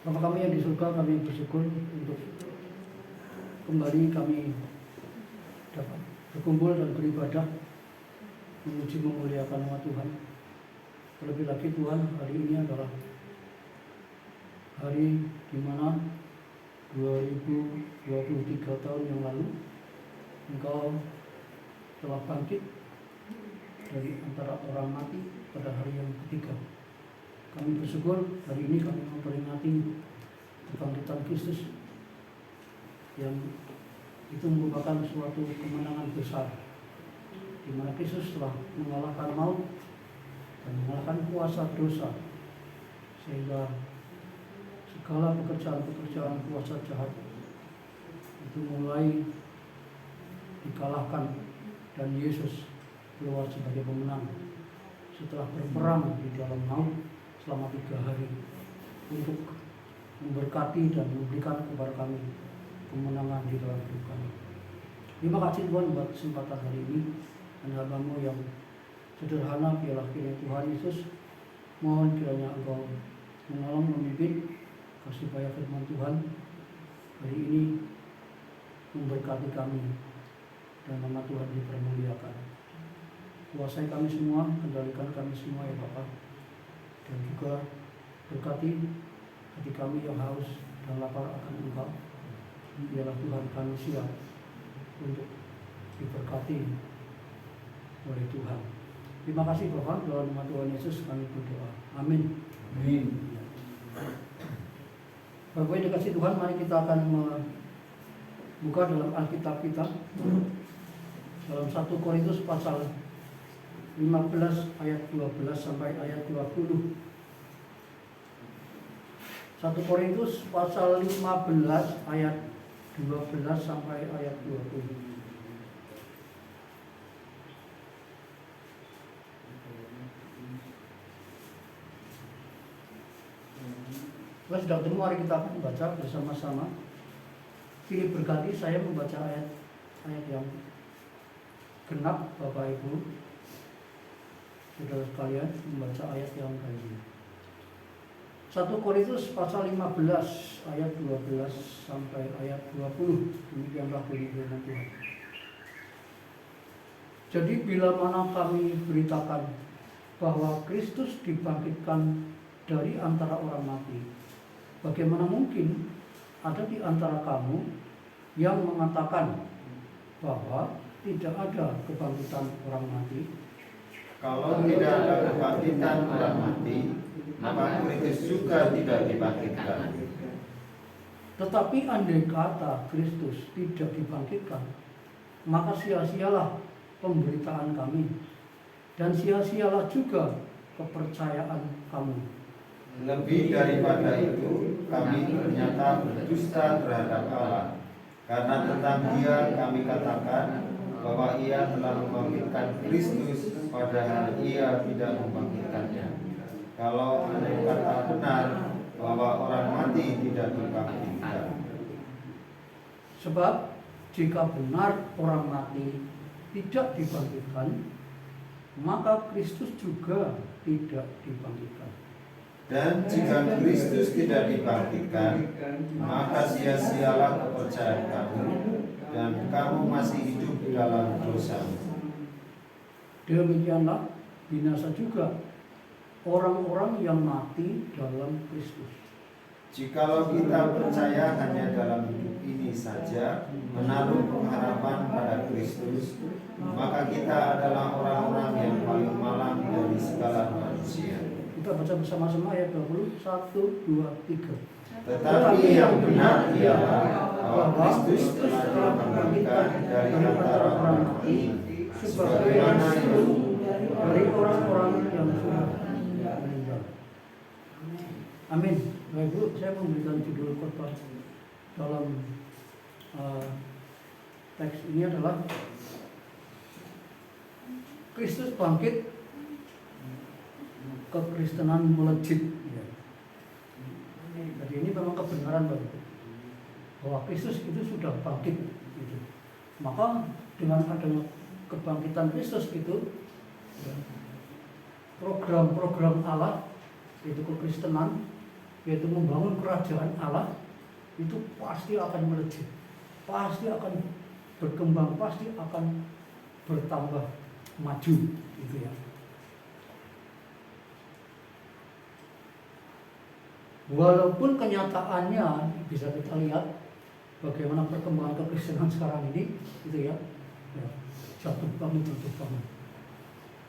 Bapa kami yang di surga, kami bersyukur untuk kembali kami dapat berkumpul dan beribadah, memuji memuliakan nama Tuhan. Terlebih lagi Tuhan, hari ini adalah hari di mana 2023 tahun yang lalu Engkau telah bangkit dari antara orang mati pada hari yang ketiga. Kami bersyukur hari ini kami memperingati kebangkitan Kristus yang itu merupakan suatu kemenangan besar, di mana Kristus telah mengalahkan maut dan mengalahkan kuasa dosa, sehingga segala pekerjaan-pekerjaan kuasa jahat itu mulai dikalahkan dan Yesus keluar sebagai pemenang setelah berperang di dalam maut selama 3 hari untuk memberkati dan memberikan kepada kami kemenangan di dalam hidup kami. Terima kasih Tuhan buat kesempatan hari ini, dan hamba-Mu yang sederhana biarlah kiranya Tuhan Yesus, mohon kiranya Engkau menolong memimpin, kasih supaya firman Tuhan hari ini memberkati kami dan nama Tuhan dipermuliakan. Kuasai kami semua, kendalikan kami semua ya Bapa, dan juga berkati hati kami yang haus dan lapar akan Engkau. Biarlah Tuhan kami siap untuk diberkati oleh Tuhan. Terima kasih Bapak, dalam nama Tuhan Yesus kami berdoa. Amin. Amin. Bapak yang dikasih Tuhan, mari kita akan membuka dalam Alkitab kita dalam 1 Korintus pasal 15 ayat 12 sampai ayat 20. 1 Korintus pasal 15 ayat 12 sampai ayat 20. Kalau sudah ketemu, mari kita akan membaca bersama-sama. Pilih berkati saya membaca ayat yang genap, Bapak Ibu saudara sekalian, membaca ayat yang baik. 1 Korintus pasal 15 ayat 12 sampai ayat 20. Demikianlah bunyi firman Tuhan. Jadi bila mana kami beritakan bahwa Kristus dibangkitkan dari antara orang mati, bagaimana mungkin ada di antara kamu yang mengatakan bahwa tidak ada kebangkitan orang mati? Kalau tidak ada kebangkitan orang mati, maka Kristus juga tidak dibangkitkan. Tetapi andai kata Kristus tidak dibangkitkan, maka sia-sialah pemberitaan kami, dan sia-sialah juga kepercayaan kamu. Lebih daripada itu, kami ternyata berdusta terhadap Allah, karena tentang Dia kami katakan bahwa Ia telah membangkitkan Kristus, padahal Ia tidak membangkitkannya. Kalau andai kata benar bahwa orang mati tidak dibangkitkan. Sebab jika benar orang mati tidak dibangkitkan, maka Kristus juga tidak dibangkitkan. Dan jika Kristus tidak dibangkitkan, maka sia-sialah kepercayaan kamu, dan kamu masih hidup dalam dosa. Demikianlah binasa juga orang-orang yang mati dalam Kristus. Jikalau kita percaya hanya dalam hidup ini saja, menaruh pengharapan pada Kristus, maka kita adalah orang-orang yang paling malang dari segala manusia. Kita baca bersama-sama ayat 20, 1, 2, 3. Tetapi yang benar ialah bahwa Kristus telah membangkitkan dari antara orang mati, sebagaimana dari orang-orang yang sudah meninggal. Amin. Baik Bu, saya memberikan judul khotbah dalam teks ini adalah Kristus bangkit, kekristenan melejit. Jadi ini memang kebenaran Bapak, bahwa Kristus itu sudah bangkit. Gitu. Maka dengan adanya kebangkitan Kristus itu, program-program Allah, yaitu kekristenan, yaitu membangun kerajaan Allah, itu pasti akan melejit, pasti akan berkembang, pasti akan bertambah maju, gitu ya. Walaupun kenyataannya bisa kita lihat bagaimana perkembangan kekristenan sekarang ini, gitu ya, jatuh bangun.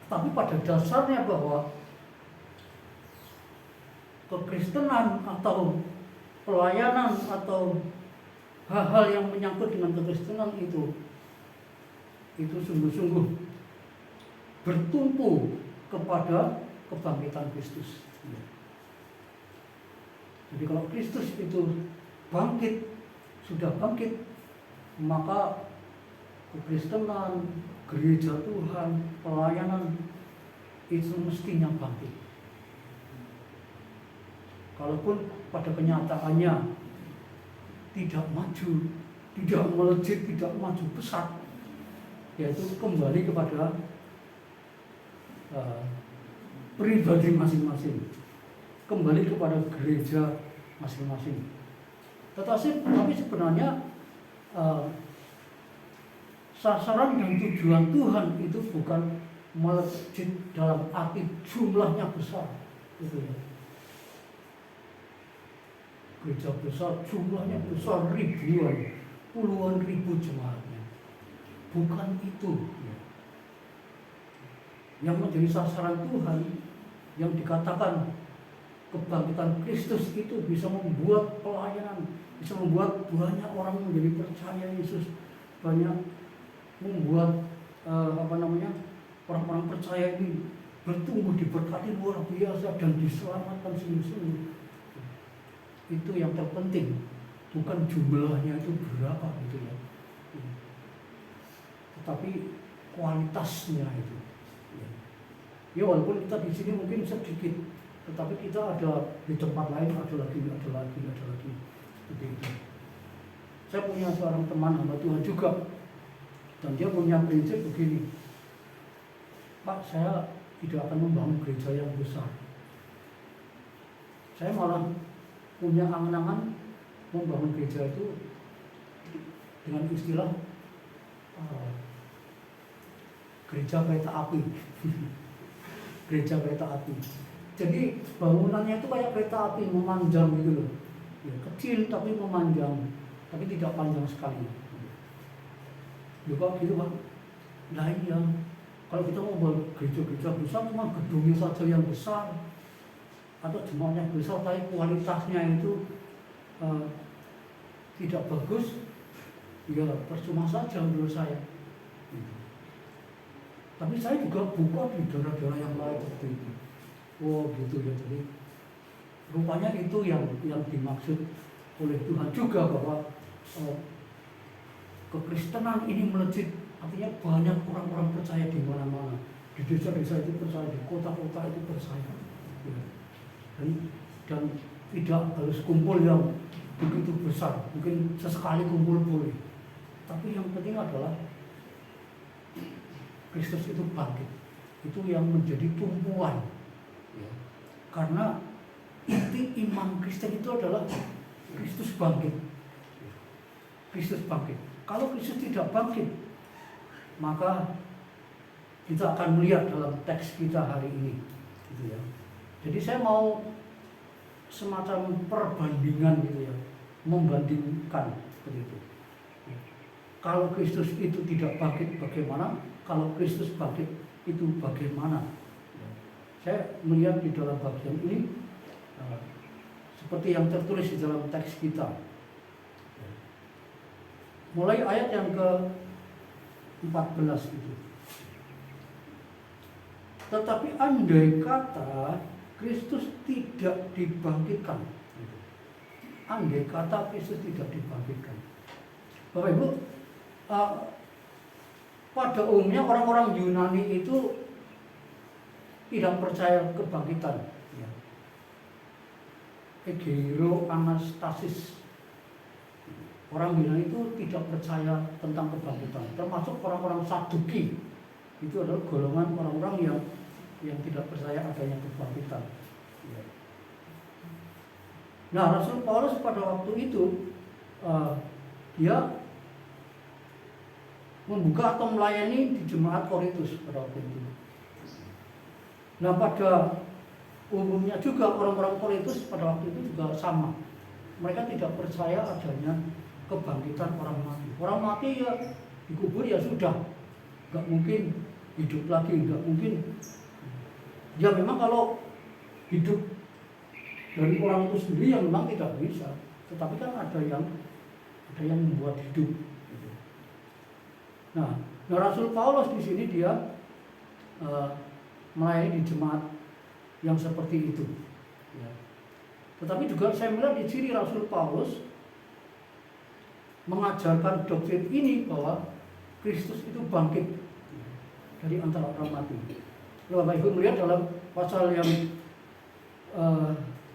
Tapi pada dasarnya bahwa kekristenan atau pelayanan atau hal-hal yang menyangkut dengan kekristenan itu sungguh-sungguh bertumpu kepada kebangkitan Kristus. Jadi kalau Kristus itu bangkit, sudah bangkit, maka kekristenan, gereja Tuhan, pelayanan itu mestinya bangkit. Kalaupun pada kenyataannya tidak maju, tidak melejit, tidak maju pesat, yaitu kembali kepada pribadi masing-masing, kembali kepada gereja masing-masing. Tapi sebenarnya sasaran dan tujuan Tuhan itu bukan melejit dalam arti jumlahnya besar, gitu ya. Gereja besar, jumlahnya besar, ribuan, puluhan ribu jemaatnya. Bukan itu yang menjadi sasaran Tuhan. Yang dikatakan kebangkitan Kristus itu bisa membuat pelayanan, bisa membuat banyak orang menjadi percaya Yesus, banyak membuat orang-orang percaya ini bertumbuh, diberkati luar biasa dan diselamatkan sungguh-sungguh. Itu yang terpenting, bukan jumlahnya itu berapa gitu ya, tetapi kualitasnya itu. Ya walaupun kita di sini mungkin sedikit, tetapi kita ada di tempat lain ada lagi begitu. Saya punya seorang teman hamba Tuhan juga, dan dia punya prinsip begini, Pak, saya tidak akan membangun gereja yang besar. Saya malah punya angan-angan membangun gereja itu dengan istilah gereja kereta api. Gereja kereta api. Jadi bangunannya itu kayak kereta api, memanjang gitu loh. Ya, kecil tapi memanjang, tapi tidak panjang sekali. Juga gitu Pak. Nah iya, kalau kita mau buat gereja-gereja besar cuma gedungnya saja yang besar, atau jemaatnya besar tapi kualitasnya itu tidak bagus, ya percuma saja menurut saya. Tapi saya juga buka di daerah-daerah yang lain seperti itu. Oh gitu ya, jadi rupanya itu yang dimaksud oleh Tuhan juga, bahwa kekristenan ini melejit, artinya banyak orang-orang percaya di mana-mana, di desa-desa itu percaya, di kota-kota itu percaya, ya. Dan tidak harus kumpul yang begitu besar, mungkin sesekali kumpul boleh, tapi yang penting adalah Kristus itu bangkit, itu yang menjadi tumpuan, ya. Karena inti iman Kristen itu adalah Kristus bangkit. Kristus bangkit. Kalau Kristus tidak bangkit, maka kita akan melihat dalam teks kita hari ini, gitu ya. Jadi saya mau semacam perbandingan gitu ya, membandingkan begitu. Kalau Kristus itu tidak bangkit bagaimana? Kalau Kristus bangkit itu bagaimana? Saya melihat di dalam bagian ini seperti yang tertulis di dalam teks kita. Mulai ayat yang ke-14 itu. Tetapi andai kata Kristus tidak dibangkitkan, andai kata Kristus tidak dibangkitkan, Bapak Ibu, pada umumnya orang-orang Yunani itu tidak percaya kebangkitan, ya. Egero anastasis. Orang Yunani itu tidak percaya tentang kebangkitan, termasuk orang-orang Saduki. Itu adalah golongan orang-orang yang tidak percaya adanya kebangkitan, ya. Nah, Rasul Paulus pada waktu itu dia membuka atau melayani di jemaat Korintus pada waktu itu. Nah, pada umumnya juga orang-orang Korintus pada waktu itu juga sama. Mereka tidak percaya adanya kebangkitan orang mati. Orang mati ya dikubur ya sudah, nggak mungkin hidup lagi, nggak mungkin. Ya memang kalau hidup dari orang itu sendiri yang memang tidak bisa, tetapi kan ada yang membuat hidup. Nah, Rasul Paulus di sini dia melayani di jemaat yang seperti itu. Ya. Tetapi juga saya melihat di sini Rasul Paulus mengajarkan doktrin ini bahwa Kristus itu bangkit dari antara orang mati. Bapak Ibu melihat dalam pasal yang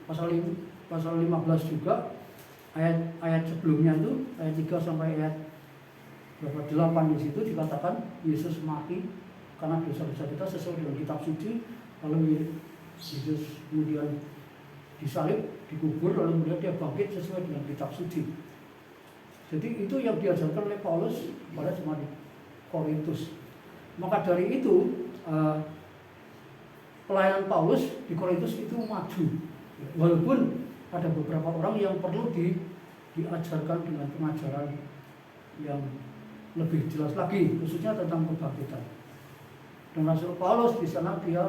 pasal 15 juga ayat sebelumnya itu ayat 3 sampai ayat 8 di situ dikatakan Yesus mati karena dosa-dosa kita sesuai dengan kitab suci, lalu Yesus kemudian disalib, dikubur, lalu kemudian dia bangkit sesuai dengan kitab suci. Jadi itu yang diajarkan oleh Paulus kepada jemaat Korintus. Maka dari itu pelayanan Paulus di Korintus itu maju. Walaupun ada beberapa orang yang perlu diajarkan dengan pengajaran yang lebih jelas lagi, khususnya tentang kebangkitan. Dan Rasul Paulus di sana dia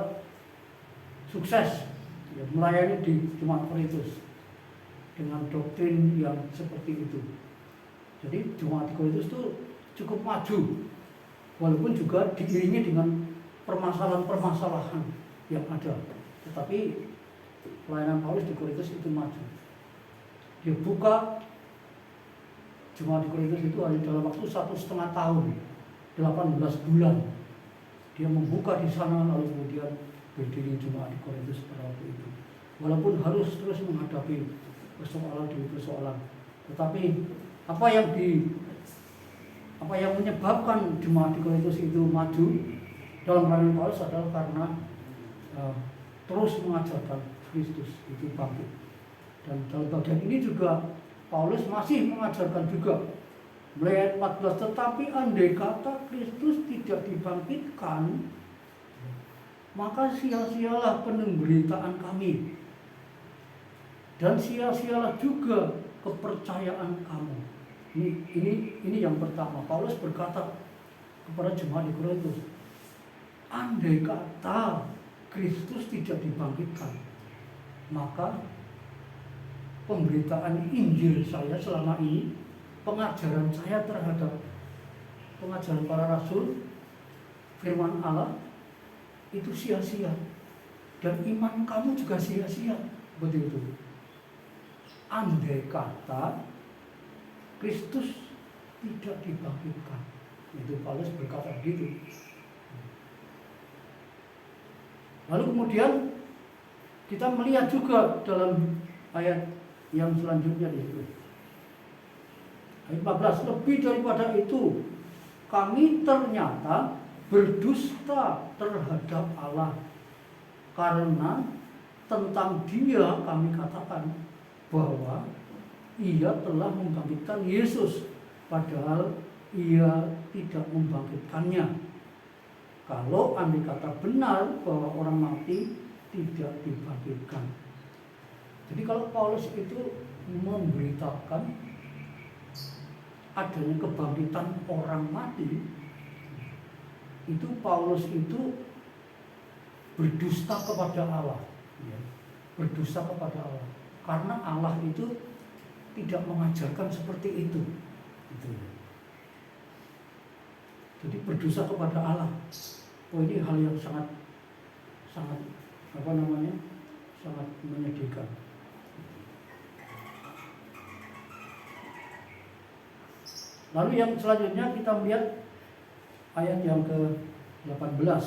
sukses ya, melayani di jemaat Korintus dengan doktrin yang seperti itu. Jadi jemaat Korintus itu cukup maju, walaupun juga diiringi dengan permasalahan-permasalahan yang ada. Tetapi pelayanan Paulus di Korintus itu maju. Dia buka jemaat di Korintus itu hanya dalam waktu 1,5 tahun, 18 bulan. Dia membuka di sana lalu kemudian berdiri jemaat di Korintus pada waktu itu. Walaupun harus terus menghadapi persoalan demi persoalan, tetapi apa yang menyebabkan jemaat di Korintus itu maju dalam pelayanan Paulus adalah karena terus mengajarkan Kristus itu bangkit. Dan dalam bagian ini juga Paulus masih mengajarkan juga mulai ayat 14, tetapi andai kata Kristus tidak dibangkitkan, maka sia-sialah pemberitaan kami dan sia-sialah juga kepercayaan kamu. Ini yang pertama. Paulus berkata kepada jemaat di Korintus, andai kata Kristus tidak dibangkitkan, maka pemberitaan Injil saya selama ini, pengajaran saya terhadap pengajaran para rasul, firman Allah, itu sia-sia. Dan iman kamu juga sia-sia. Begitu. Andai kata Kristus tidak dibangkitkan. Itu Paulus berkata begitu. Lalu kemudian kita melihat juga dalam ayat yang selanjutnya di situ. Ayat 14, lebih daripada itu, kami ternyata berdusta terhadap Allah, karena tentang Dia kami katakan bahwa Ia telah membangkitkan Yesus, padahal Ia tidak membangkitkannya. Kalau andai kata benar bahwa orang mati tidak dibangkitkan. Jadi kalau Paulus itu memberitakan adanya kebangkitan orang mati, itu Paulus itu berdusta kepada Allah, berdusta kepada Allah, karena Allah itu tidak mengajarkan seperti itu. Jadi berdosa kepada Allah. Oh, ini hal yang sangat sangat menyedihkan. Lalu yang selanjutnya kita melihat ayat yang ke-18.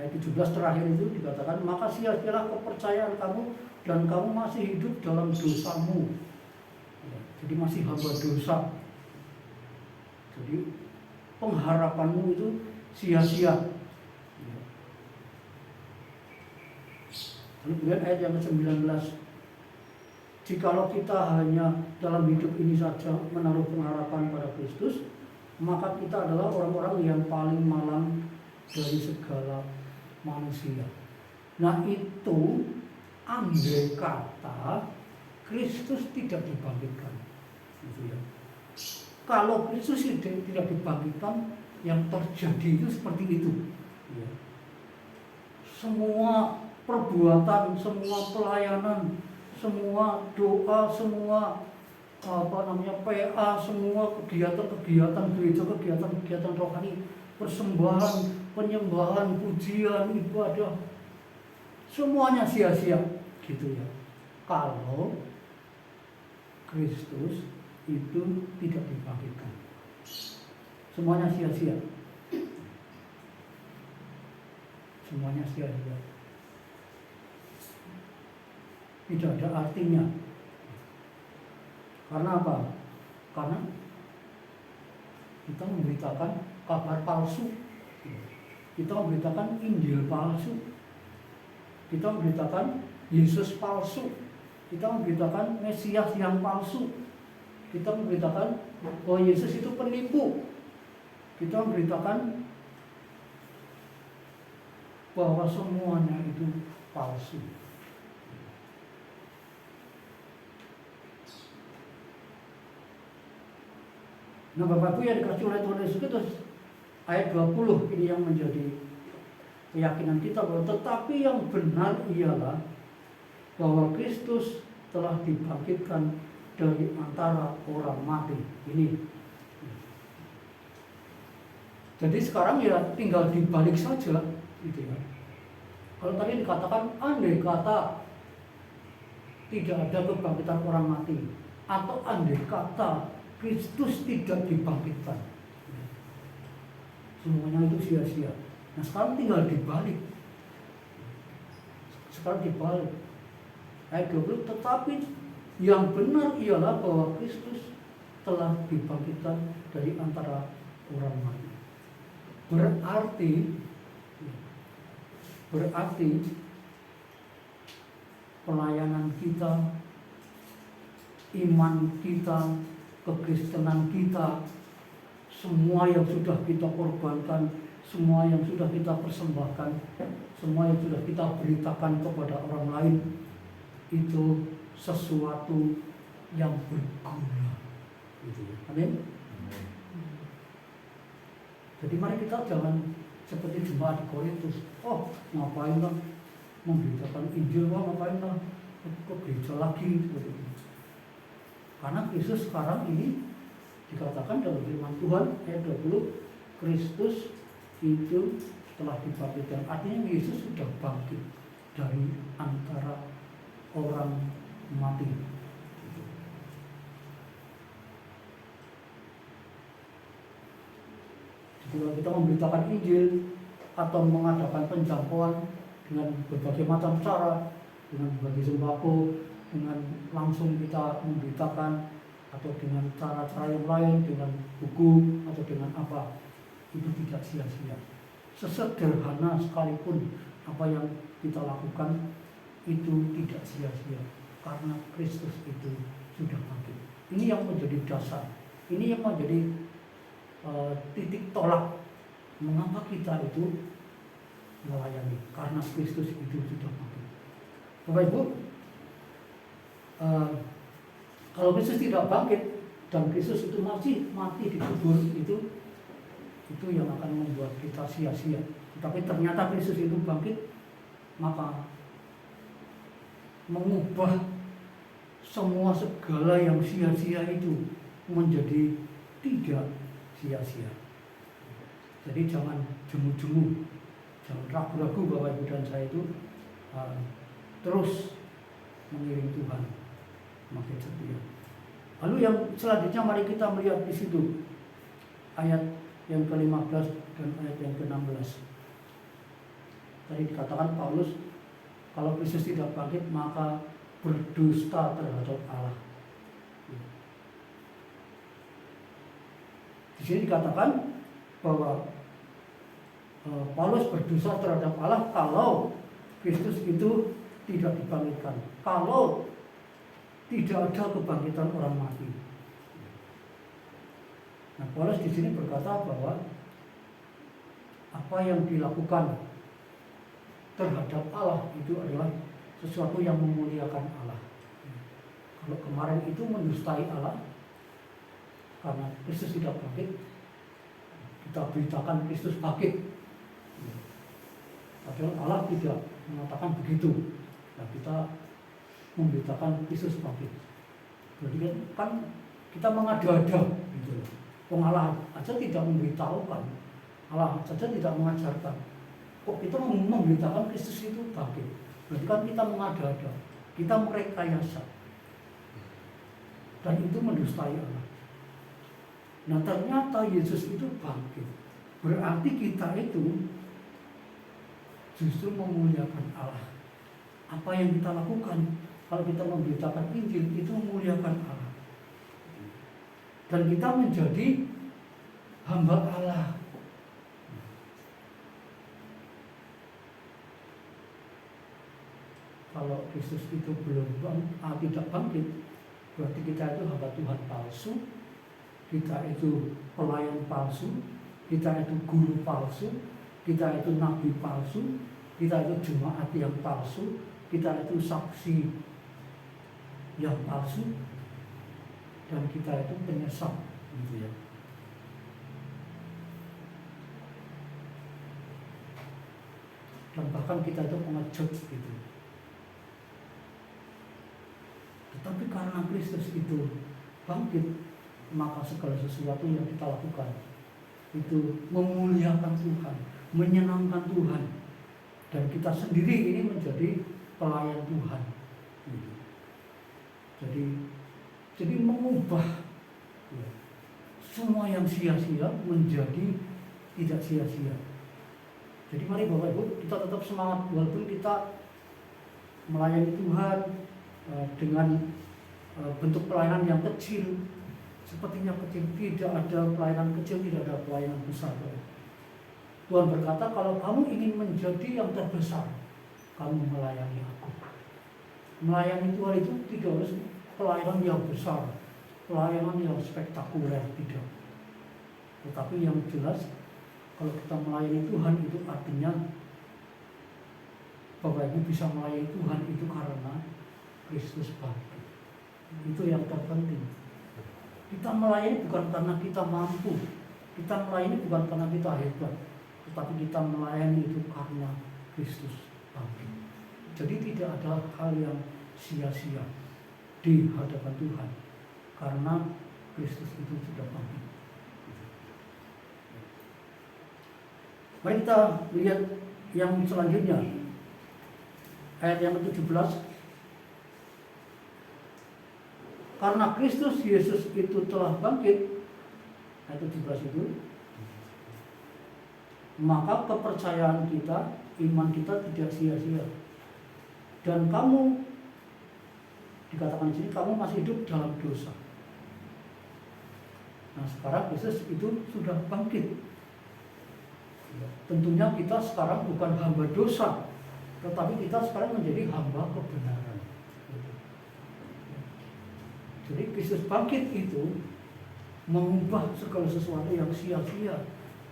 Ayat 17 terakhir itu dikatakan, maka sia-sialah kepercayaan kamu dan kamu masih hidup dalam dosamu. Ya, jadi masih hamba dosa. Jadi pengharapanmu itu sia-sia. Lalu kemudian ayat yang ke-19, jikalau kita hanya dalam hidup ini saja menaruh pengharapan pada Kristus, maka kita adalah orang-orang yang paling malang dari segala manusia. Nah itu andai kata Kristus tidak dibangkitkan, gitu ya. Kalau Kristus tidak dibangkitkan, yang terjadi itu seperti itu. Ya. Semua perbuatan, semua pelayanan, semua doa, semua PA, semua kegiatan-kegiatan gereja, kegiatan-kegiatan rohani, persembahan, penyembahan, pujian, ibadah, semuanya sia-sia, gitu ya. Kalau Kristus itu tidak dibangkitkan, semuanya sia-sia, semuanya sia-sia. Tidak ada artinya. Karena apa? Karena kita memberitakan kabar palsu, kita memberitakan Injil palsu, kita memberitakan Yesus palsu, kita memberitakan Mesias yang palsu, kita memberitakan bahwa Yesus itu penipu, kita memberitakan bahwa semuanya itu palsu. Nah Bapak Ibu yang dikasih oleh Tuhan Yesus Kristus, ayat 20 ini yang menjadi keyakinan kita, bahwa tetapi yang benar ialah bahwa Kristus telah dibangkitkan dari antara orang mati. Ini. Jadi sekarang ya tinggal dibalik saja, gitu ya. Kalau tadi dikatakan andai kata tidak ada kebangkitan orang mati, atau andai kata Kristus tidak dibangkitkan, semuanya itu sia-sia. Nah sekarang tinggal dibalik. Sekarang dibalik. Ayat 20, tetapi yang benar ialah bahwa Kristus telah dibangkitkan dari antara orang mati. Berarti pelayanan kita, iman kita, kekristenan kita, semua yang sudah kita korbankan, semua yang sudah kita persembahkan, semua yang sudah kita beritakan kepada orang lain, itu sesuatu yang berguna. Amin. Jadi mari kita jangan seperti jemaat di Korintus, oh ngapain lah memberitakan Injil, ngapain lah ke gereja lagi, seperti itu. Karena Kristus sekarang ini dikatakan dalam firman Tuhan ayat 20, Kristus itu telah dibangkitkan. Artinya Yesus sudah bangkit dari antara orang mati. Jika kita memberitakan Injil atau mengadakan penjangkauan dengan berbagai macam cara, dengan berbagi sembako, dengan langsung kita memberitakan, atau dengan cara-cara yang lain, dengan buku atau dengan apa, itu tidak sia-sia. Sesederhana sekalipun apa yang kita lakukan, itu tidak sia-sia karena Kristus itu sudah bangkit. Ini yang menjadi dasar, ini yang menjadi titik tolak mengapa kita itu melayani, karena Kristus itu sudah bangkit. Bapak Ibu, kalau Kristus tidak bangkit dan Kristus itu masih mati dikubur, itu yang akan membuat kita sia-sia. Tapi ternyata Kristus itu bangkit, maka mengubah semua segala yang sia-sia itu menjadi tidak sia-sia. Jadi jangan jemu-jemu, jangan ragu-ragu Bapak Ibu dan saya itu terus mengiring Tuhan, makin setia. Lalu yang selanjutnya mari kita melihat di situ ayat yang ke-15 dan ayat yang ke-16. Tadi dikatakan Paulus, kalau Kristus tidak bangkit maka berdusta terhadap Allah. Di sini dikatakan bahwa Paulus berdosa terhadap Allah kalau Kristus itu tidak dibangkitkan, kalau tidak ada kebangkitan orang mati. Nah, Paulus di sini berkata bahwa apa yang dilakukan terhadap Allah itu adalah sesuatu yang memuliakan Allah. Kalau kemarin itu mendustai Allah karena Kristus tidak bangkit, kita beritakan Kristus bangkit. Padahal Allah tidak mengatakan begitu. Nah, kita memberitakan Kristus bangkit. Jadi kan kita mengada-ada gitu loh. Allah aja tidak memberitahukan, Allah saja tidak mengajarkan. Kok kita memberitakan Kristus itu bangkit? Berarti kan kita mengada-ada, kita merekayasa, dan itu mendustai Allah. Nah, ternyata Yesus itu bangkit, berarti kita itu justru memuliakan Allah. Apa yang kita lakukan kalau kita memberitakan Injil itu memuliakan Allah, dan kita menjadi hamba Allah. Kalau Kristus itu tidak bangkit, berarti kita itu hamba Tuhan palsu, kita itu pelayan palsu, kita itu guru palsu, kita itu nabi palsu, kita itu jemaat yang palsu, kita itu saksi yang palsu, dan kita itu penyesat, gitu ya. Dan bahkan kita itu pengecut, gitu. Tetapi karena Kristus itu bangkit, maka segala sesuatu yang kita lakukan itu memuliakan Tuhan, menyenangkan Tuhan, dan kita sendiri ini menjadi pelayan Tuhan. Jadi mengubah semua yang sia-sia menjadi tidak sia-sia. Jadi mari Bapak Ibu, kita tetap semangat walaupun kita melayani Tuhan dengan bentuk pelayanan yang kecil, sepertinya kecil, tidak ada pelayanan kecil, tidak ada pelayanan besar. Tuhan berkata, kalau kamu ingin menjadi yang terbesar, kamu melayani aku. Melayani Tuhan itu tidak harus pelayanan yang besar, pelayanan yang spektakuler, tidak. Tetapi yang jelas, kalau kita melayani Tuhan itu artinya Bapak Ibu bisa melayani Tuhan itu karena Kristus bangkit. Itu yang terpenting. Kita melayani bukan karena kita mampu, kita melayani bukan karena kita hebat, tetapi kita melayani itu karena Kristus bangkit. Jadi tidak ada hal yang sia-sia di hadapan Tuhan karena Kristus itu sudah bangkit. Mari kita lihat yang selanjutnya, ayat yang ke-17. Karena Kristus Yesus itu telah bangkit, ayat 17 itu, maka kepercayaan kita, iman kita tidak sia-sia. Dan kamu, dikatakan di sini, kamu masih hidup dalam dosa. Nah, sekarang Kristus itu sudah bangkit. Tentunya kita sekarang bukan hamba dosa, tetapi kita sekarang menjadi hamba kebenaran. Jadi Kristus bangkit itu mengubah segala sesuatu yang sia-sia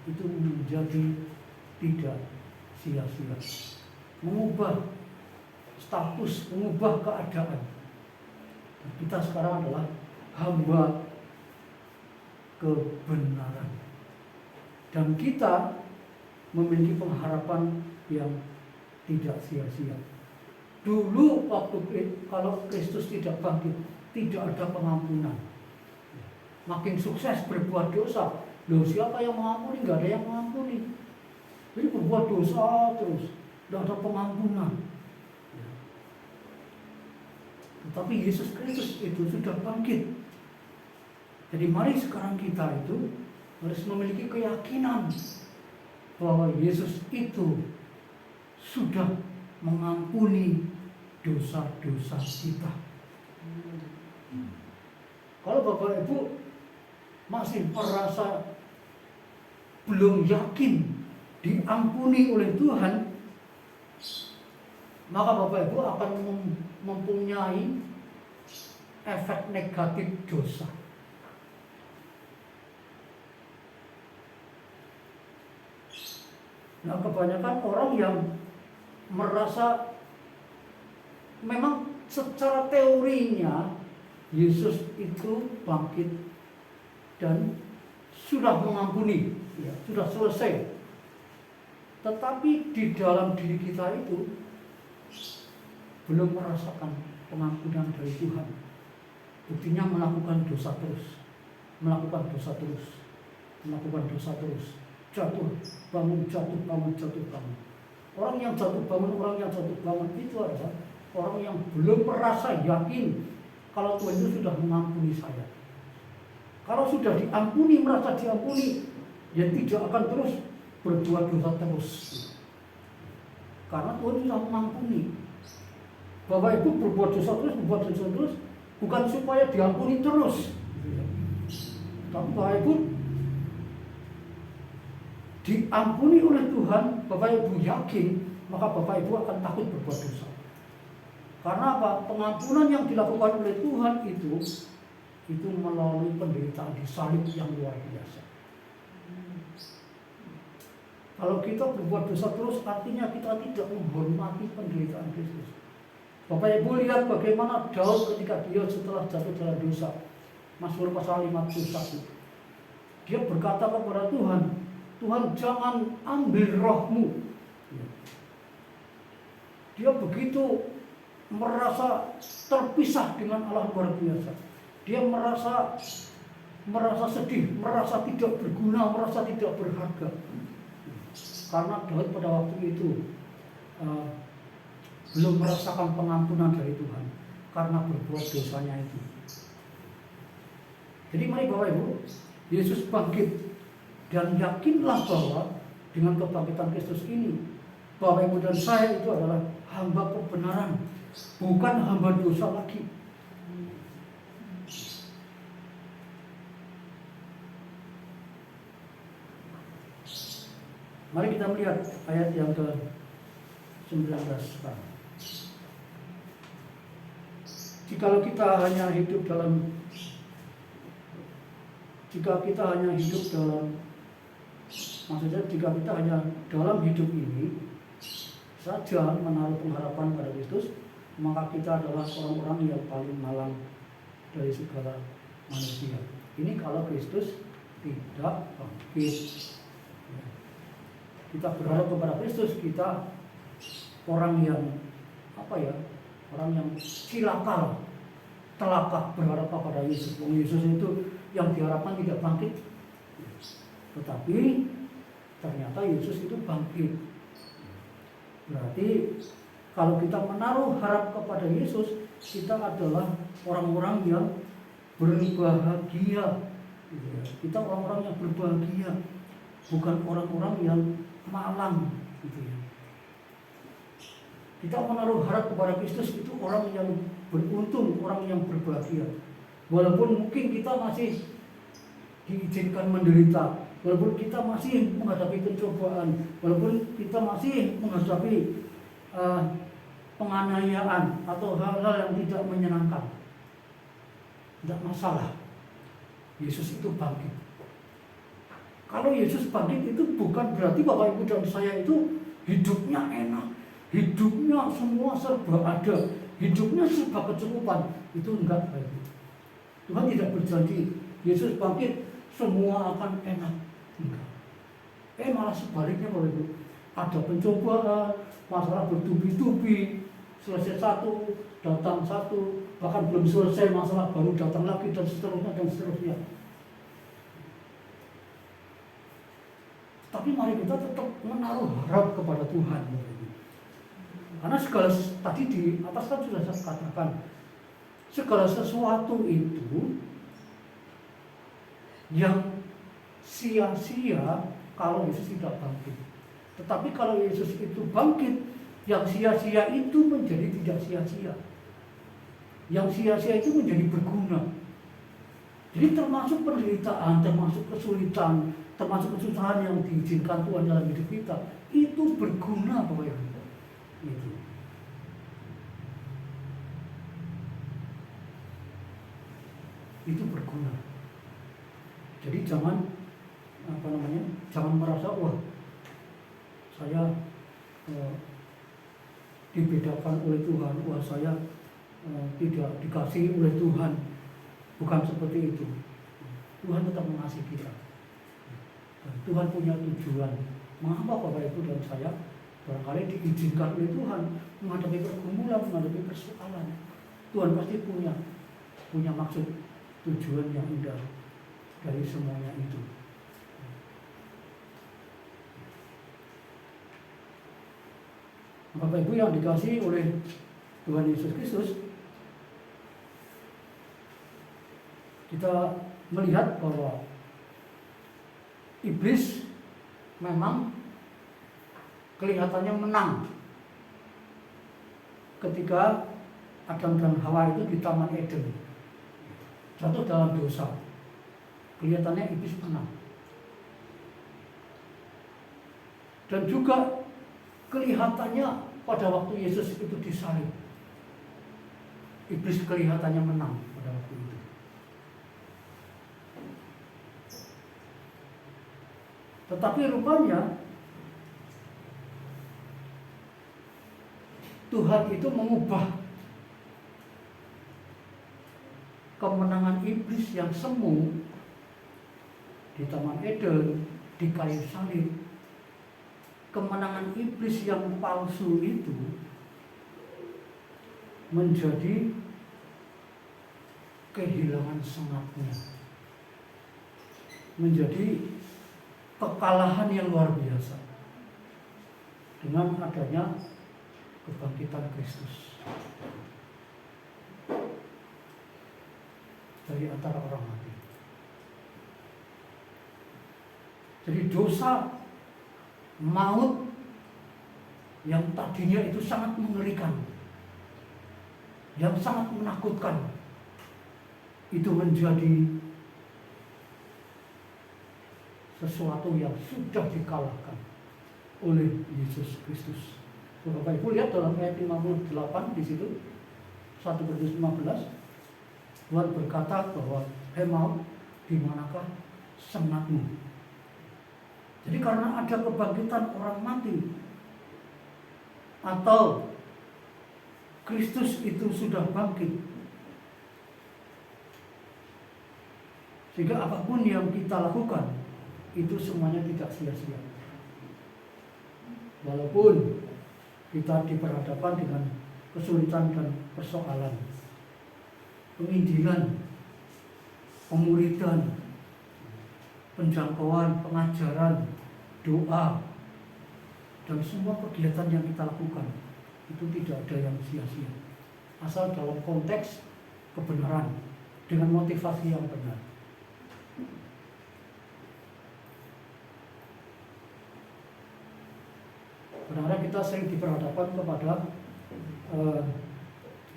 itu menjadi tidak sia-sia. Mengubah status, mengubah keadaan. Kita sekarang adalah hamba kebenaran. Dan kita memiliki pengharapan yang tidak sia-sia. Dulu waktu kalau Kristus tidak bangkit, tidak ada pengampunan. Makin sukses berbuat dosa, loh siapa yang mengampuni? Nggak ada yang mengampuni. Jadi berbuat dosa terus, tidak ada pengampunan. Tetapi Yesus Kristus itu sudah bangkit. Jadi mari sekarang kita itu harus memiliki keyakinan bahwa Yesus itu sudah mengampuni dosa-dosa kita. Kalau Bapak Ibu masih merasa belum yakin diampuni oleh Tuhan, maka Bapak Ibu akan mempunyai efek negatif dosa. Nah, kebanyakan orang yang merasa memang secara teorinya Yesus itu bangkit dan sudah mengampuni, ya, sudah selesai. Tetapi di dalam diri kita itu belum merasakan pengampunan dari Tuhan. Buktinya melakukan dosa terus, melakukan dosa terus, melakukan dosa terus. Jatuh, bangun, jatuh, bangun, jatuh, bangun. Orang yang jatuh bangun, orang yang jatuh bangun itu adalah orang yang belum merasa yakin kalau Tuhan itu sudah mengampuni saya. Kalau sudah diampuni, merasa diampuni, ya tidak akan terus berbuat dosa terus. Karena Tuhan sudah mengampuni. Bapak Ibu berbuat dosa terus, bukan supaya diampuni terus. Tapi Bapak Ibu diampuni oleh Tuhan, Bapak Ibu yakin, maka Bapak Ibu akan takut berbuat dosa. Karena apa? Pengampunan yang dilakukan oleh Tuhan itu melalui penderitaan di salib yang luar biasa. Kalau kita berbuat dosa terus, artinya kita tidak menghormati penderitaan Kristus. Bapak Ibu lihat bagaimana Daud ketika dia setelah jatuh dalam dosa. Mazmur pasal 51. Dia berkata kepada Tuhan, Tuhan jangan ambil rohmu. Dia begitu merasa terpisah dengan Allah luar biasa. Dia merasa sedih, merasa tidak berguna, merasa tidak berharga. Karena Daud pada waktu itu belum merasakan pengampunan dari Tuhan karena berbuat dosanya itu. Jadi mari Bapak Ibu, Yesus bangkit dan yakinlah bahwa dengan kebangkitan Kristus ini, Bapak Ibu dan saya itu adalah hamba kebenaran, bukan hamba dosa lagi. Mari kita melihat ayat yang ke-19 sekarang. Jika kita hanya hidup dalam jika kita hanya dalam hidup ini saja menaruh pengharapan pada Kristus, maka kita adalah orang-orang yang paling malang dari segala manusia. Ini kalau Kristus tidak bangkit. Kita berharap kepada Kristus, kita orang yang orang yang cilaka, telaka berharap kepada Yesus. Yesus itu yang diharapkan tidak bangkit, tetapi ternyata Yesus itu bangkit. Berarti kalau kita menaruh harap kepada Yesus, kita adalah orang-orang yang berbahagia. Kita orang-orang yang berbahagia, bukan orang-orang yang malang. Kita menaruh harap kepada Kristus itu orang yang beruntung, orang yang berbahagia. Walaupun mungkin kita masih diizinkan menderita, walaupun kita masih menghadapi pencobaan, walaupun kita masih menghadapi penganiayaan atau hal-hal yang tidak menyenangkan, tidak masalah. Yesus itu bangkit. Kalau Yesus bangkit itu bukan berarti Bapak Ibu dan saya itu hidupnya enak, hidupnya semua serba ada, hidupnya serba kecukupan. Itu enggak baik. Tuhan tidak berjanji Yesus bangkit semua akan enak. Enggak. Malah sebaliknya Bapak Ibu. Ada pencobaan, masalah bertubi-tubi, selesai satu, datang satu, bahkan belum selesai masalah baru datang lagi dan seterusnya dan seterusnya. Tapi mari kita tetap menaruh harap kepada Tuhan. Karena segala tadi di atas kan sudah saya katakan, segala sesuatu itu yang sia-sia kalau Yesus tidak bangkit. Tetapi kalau Yesus itu bangkit, yang sia-sia itu menjadi tidak sia-sia. Yang sia-sia itu menjadi berguna. Jadi termasuk penderitaan, termasuk kesulitan, termasuk kesusahan yang diizinkan Tuhan dalam hidup kita, itu berguna Bapak Ibu. Itu berguna. Jadi jangan jangan merasa wah saya dibedakan oleh Tuhan, wah saya tidak dikasihi oleh Tuhan. Bukan seperti itu. Tuhan tetap mengasihi kita. Dan Tuhan punya tujuan. Mengapa Bapak Ibu dan saya barangkali diizinkan oleh Tuhan menghadapi pergumulan, menghadapi persoalan. Tuhan pasti punya maksud, tujuan yang indah dari semuanya itu. Bapak Ibu yang dikasihi oleh Tuhan Yesus Kristus, kita melihat bahwa iblis memang kelihatannya menang ketika Adam dan Hawa itu di Taman Eden jatuh dalam dosa. Kelihatannya iblis menang. Dan juga kelihatannya pada waktu Yesus itu disalib, iblis kelihatannya menang pada waktu itu. Tetapi rupanya Tuhan itu mengubah kemenangan iblis yang semu di Taman Eden, di kayu salib, kemenangan iblis yang palsu itu menjadi kehilangan semangatnya, menjadi kekalahan yang luar biasa dengan adanya kebangkitan Kristus dari antara orang mati. Jadi dosa, maut yang tadinya itu sangat mengerikan, yang sangat menakutkan, itu menjadi sesuatu yang sudah dikalahkan oleh Yesus Kristus. Bapak Ibu lihat dalam ayat 58 di situ, 1 Korintus 15, Tuhan berkata bahwa hai maut, di manakah semangatmu? Jadi karena ada kebangkitan orang mati, atau Kristus itu sudah bangkit, sehingga apapun yang kita lakukan itu semuanya tidak sia-sia. Walaupun kita diperhadapkan dengan kesulitan dan persoalan, penginjilan, pemuridan, penjangkauan, pengajaran, doa, dan semua kegiatan yang kita lakukan itu tidak ada yang sia-sia, asal dalam konteks kebenaran dengan motivasi yang benar. Kadang-kadang kita sering diperhadapkan kepada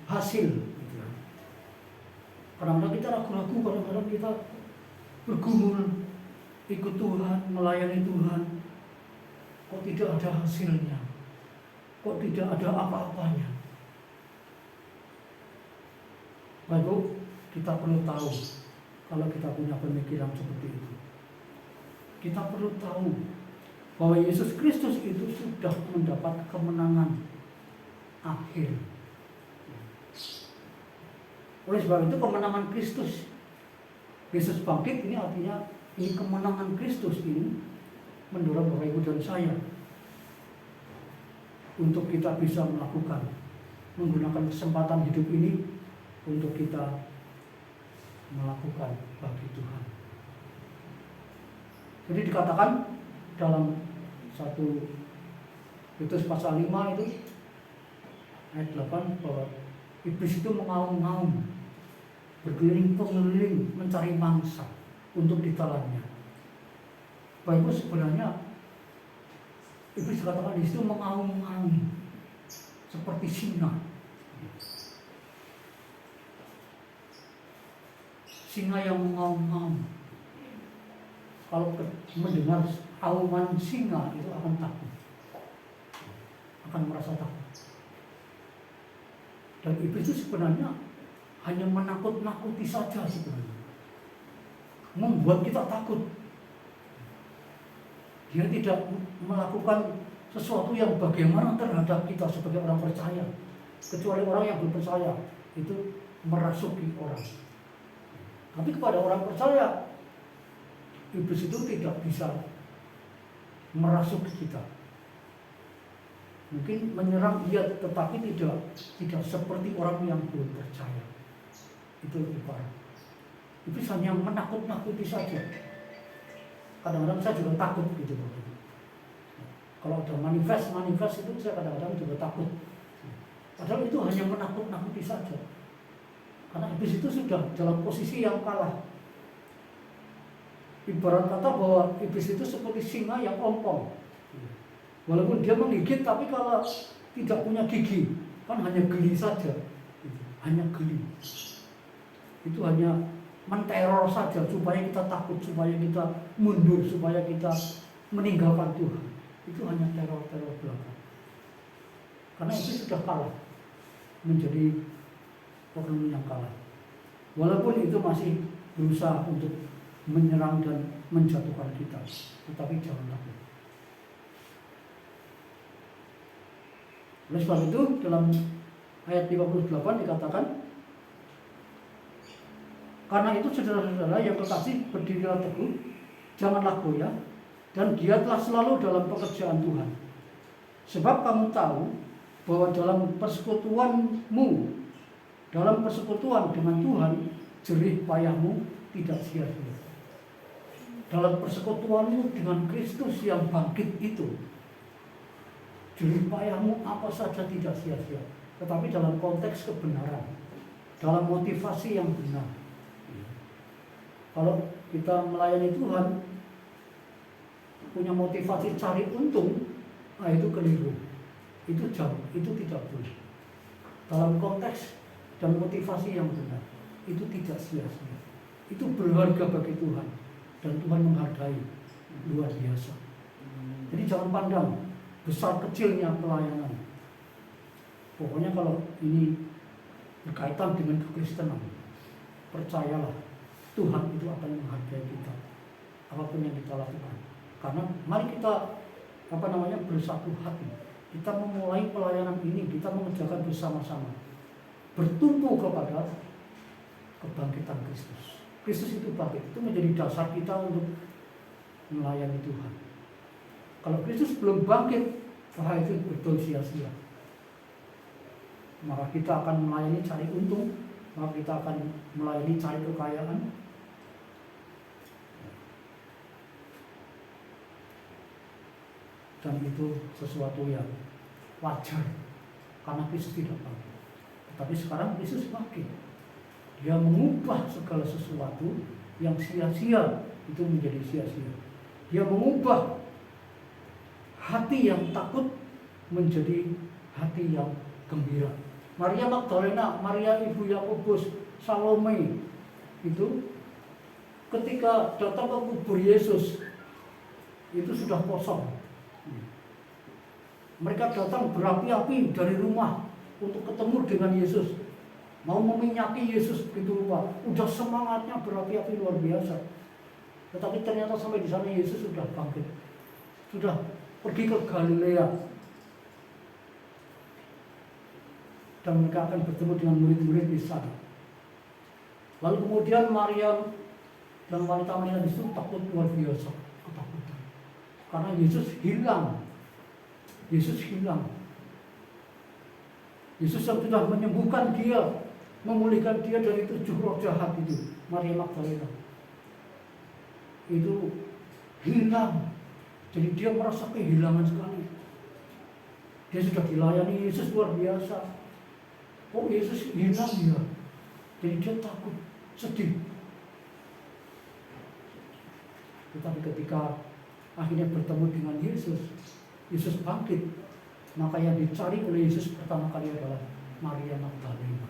hasil. Kadang-kadang kita ragu-ragu, kadang-kadang kita bergumul, ikut Tuhan, melayani Tuhan, kok tidak ada hasilnya, kok tidak ada apa-apanya. Baik, kita perlu tahu, kalau kita punya pemikiran seperti itu, kita perlu tahu bahwa Yesus Kristus itu sudah mendapat kemenangan akhir. Oleh sebab itu kemenangan Kristus, Yesus bangkit ini artinya ini kemenangan Kristus ini mendorong Bapak Ibu dan saya untuk kita bisa menggunakan kesempatan hidup ini untuk kita melakukan bagi Tuhan. Jadi dikatakan dalam 1 Petrus pasal 5 itu ayat 8 bahwa iblis itu mengaum-ngaum, berkeliling-keliling mencari mangsa untuk ditelannya. Bapak sebenarnya iblis dikatakan di situ mengaum-ngaum seperti singa. singa yang mengaum-ngaum. Kalau mendengar auman singa itu akan takut, akan merasa takut. Dan iblis itu sebenarnya hanya menakut-nakuti saja sebenarnya, membuat kita takut. Dia tidak melakukan sesuatu yang bagaimana terhadap kita sebagai orang percaya, kecuali orang yang belum percaya itu merasuki orang. Tapi kepada orang percaya, iblis itu tidak bisa merasuki kita. Mungkin menyerang dia, tetapi tidak seperti orang yang belum percaya. Itu lebih parah. Iblis hanya menakut-nakuti saja. Kadang-kadang saya juga takut gitu. Kalau ada manifest itu saya kadang-kadang juga takut. Padahal itu hanya menakut-nakuti saja. Karena iblis itu sudah dalam posisi yang kalah. Ibarat kata bahwa iblis itu seperti singa yang ompong. Walaupun dia menggigit, tapi kalau tidak punya gigi, kan hanya geli saja. Hanya geli. Itu hanya menteror saja supaya kita takut, supaya kita mundur, supaya kita meninggalkan Tuhan. Itu hanya teror-teror belaka. Karena itu sudah kalah, menjadi orang yang kalah. Walaupun itu masih berusaha untuk menyerang dan menjatuhkan kita, tetapi jangan takut. Oleh sebab itu dalam ayat 58 dikatakan, karena itu saudara-saudara yang kekasih, berdirilah teguh, janganlah goyah, dan giatlah selalu dalam pekerjaan Tuhan. Sebab kamu tahu bahwa dalam persekutuan dengan Tuhan, jerih payahmu tidak sia-sia. Dalam persekutuanmu dengan Kristus yang bangkit itu, jerih payahmu apa saja tidak sia-sia. Tetapi dalam konteks kebenaran, dalam motivasi yang benar. Kalau kita melayani Tuhan punya motivasi cari untung, nah itu keliru. Itu jauh, itu tidak boleh. Dalam konteks dan motivasi yang benar, itu tidak sia-sia. Itu berharga bagi Tuhan, dan Tuhan menghargai luar biasa. Jadi jangan pandang besar kecilnya pelayanan. Pokoknya kalau ini berkaitan dengan kekristenan, percayalah Tuhan itu akan menghargai kita apapun yang kita lakukan. Karena mari kita bersatu hati. Kita memulai pelayanan ini, kita mengerjakan bersama-sama, bertumpu kepada kebangkitan Kristus. Kristus itu bangkit, itu menjadi dasar kita untuk melayani Tuhan. Kalau Kristus belum bangkit, wah itu betul sia-sia. Maka kita akan melayani cari untung, maka kita akan melayani cari kekayaan. Dan itu sesuatu yang wajar, karena Kristus tidak bangkit. Tetapi sekarang Kristus bangkit. Dia mengubah segala sesuatu yang sia-sia itu menjadi sia-sia. Dia mengubah hati yang takut menjadi hati yang gembira. Maria Magdalena, Maria ibu Yakobus, Salome itu ketika datang ke kubur Yesus itu sudah kosong. Mereka datang berapi-api dari rumah untuk ketemu dengan Yesus, mau meminyaki Yesus begitu rupa. Udah semangatnya berapi-api luar biasa. Tetapi ternyata sampai di sana Yesus sudah bangkit, sudah pergi ke Galilea, dan mereka akan bertemu dengan murid-murid di sana. Lalu kemudian Maria dan wanita-wanita di situ takut luar biasa, ketakutan, karena Yesus hilang. Yesus hilang. Yesus yang sudah menyembuhkan dia, memulihkan dia dari 7 roh jahat itu, Maria Magdalena, itu hilang. Jadi dia merasa kehilangan sekali. Dia sudah dilayani Yesus luar biasa. Oh, Yesus hilang ya. Jadi dia takut, sedih. Tetapi ketika akhirnya bertemu dengan Yesus, Yesus bangkit, maka yang dicari oleh Yesus pertama kali adalah Maria Magdalena.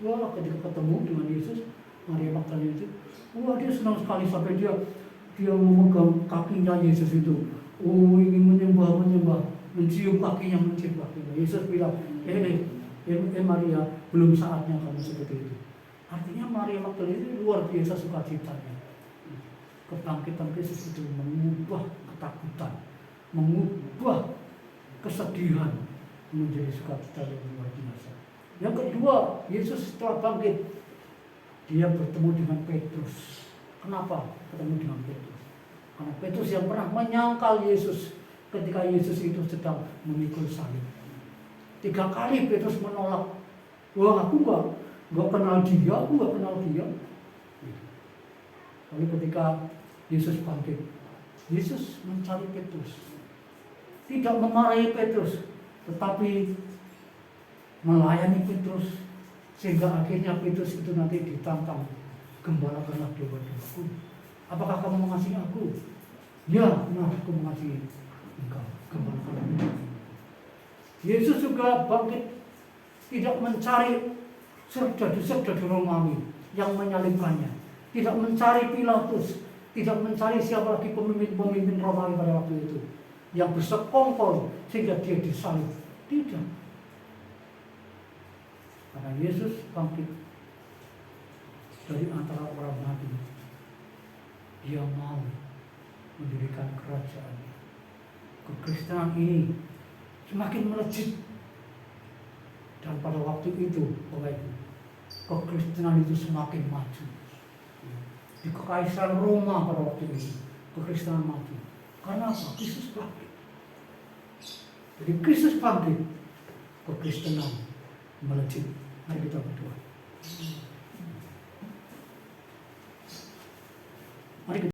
Wah, ketika ketemu dengan Yesus, Maria Magdalena itu, wah dia senang sekali sampai dia memegang kakinya Yesus itu. Oh, ingin menyembah, mencium kakinya. Yesus bilang, Maria, belum saatnya kamu seperti itu. Artinya Maria Magdalena itu luar biasa sukacitanya. Kebangkitan Kristus itu mengubah ketakutan, mengubah kesedihan menjadi sukacita yang luar biasa. Yang kedua, Yesus setelah bangkit, dia bertemu dengan Petrus. Kenapa ketemu dengan Petrus? Karena Petrus yang pernah menyangkal Yesus ketika Yesus itu sedang memikul salib. 3 kali Petrus menolak. Wah, aku nggak kenal dia. Lalu ketika Yesus bangkit, Yesus mencari Petrus. Tidak memarahi Petrus, tetapi melayani Petrus, sehingga akhirnya Petrus itu nanti ditantang, gembalakanlah domba-dombaku. Apakah kamu mengasihi aku? Ya, aku mengasihi engkau, gembalakanlah domba-dombaku. Yesus juga bangkit, tidak mencari serdadu Romawi yang menyalibkannya, tidak mencari Pilatus, tidak mencari siapa lagi pemimpin Romawi pada waktu itu yang bersekongkol sehingga dia disalib. Tidak. Karena Yesus bangkit dari antara orang mati, dia mau mendirikan kerajaannya. Kekristenan ini semakin melejit, dan pada waktu itu, Bapak Ibu, kekristenan itu semakin maju. Di Kekaisaran Roma pada waktu itu, kekristenan maju. Karena apa? Kristus bangkit. Jadi Kristus bangkit, kekristenan melejit. Mari kita berdoa. Mari kita